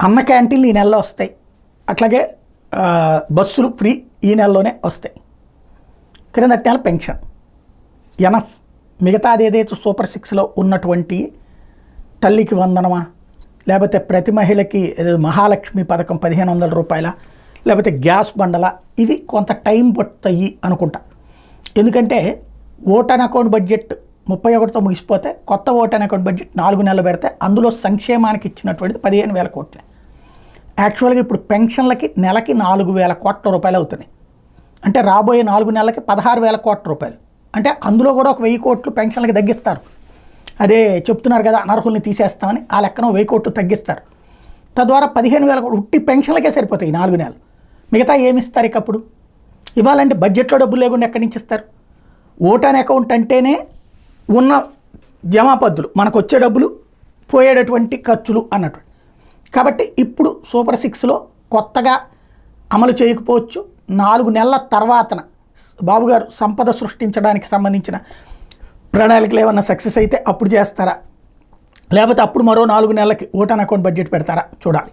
అన్న క్యాంటీన్లు ఈ నెలలో వస్తాయి. అట్లాగే బస్సులు ఫ్రీ ఈ నెలలోనే వస్తాయి. క్రిందటి నెల పెన్షన్ ఎనఫ్. మిగతాది ఏదైతే సూపర్ 6లో ఉన్నటువంటి తల్లికి వందనమా, లేకపోతే ప్రతి మహిళకి మహాలక్ష్మి పథకం 1500 రూపాయల, లేకపోతే గ్యాస్ బండల, ఇవి కొంత టైం పడుతాయి అనుకుంటా. ఎందుకంటే ఓటాన్ అకౌంట్ బడ్జెట్ 31తో ముగిసిపోతే కొత్త ఓటాన్ అకౌంట్ బడ్జెట్ 4 నెలలు పెడితే అందులో సంక్షేమానికి ఇచ్చినటువంటిది 15,000 కోట్లు. యాక్చువల్గా ఇప్పుడు పెన్షన్లకి నెలకి 4,000 కోట్ల రూపాయలు అవుతున్నాయి. అంటే రాబోయే 4 నెలలకి 16,000 కోట్ల రూపాయలు. అంటే అందులో కూడా ఒక 1000 కోట్లు పెన్షన్లకి తగ్గిస్తారు. అదే చెప్తున్నారు కదా, అనర్హుల్ని తీసేస్తామని. ఆ లెక్కన 1000 కోట్లు తగ్గిస్తారు. తద్వారా 15,000 కోట్లు ఉట్టి పెన్షన్లకే సరిపోతాయి 4 నెలలు. మిగతా ఏమి ఇస్తారు ఇక అప్పుడు? ఇవ్వాలంటే బడ్జెట్లో డబ్బులు లేకుండా ఎక్కడి నుంచి ఇస్తారు? ఓటాన్ అకౌంట్ అంటేనే ఉన్న జమాపద్దులు, మనకు వచ్చే డబ్బులు, పోయేటటువంటి ఖర్చులు అన్నట్టు. కాబట్టి ఇప్పుడు సూపర్ 6లో కొత్తగా అమలు చేయకపోవచ్చు. 4 నెలల తర్వాతన బాబుగారు సంపద సృష్టించడానికి సంబంధించిన ప్రణాళికలు ఏమన్నా సక్సెస్ అయితే అప్పుడు చేస్తారా, లేకపోతే అప్పుడు మరో 4 నెలలకి ఓటాన్ అకౌంట్ బడ్జెట్ పెడతారా చూడాలి.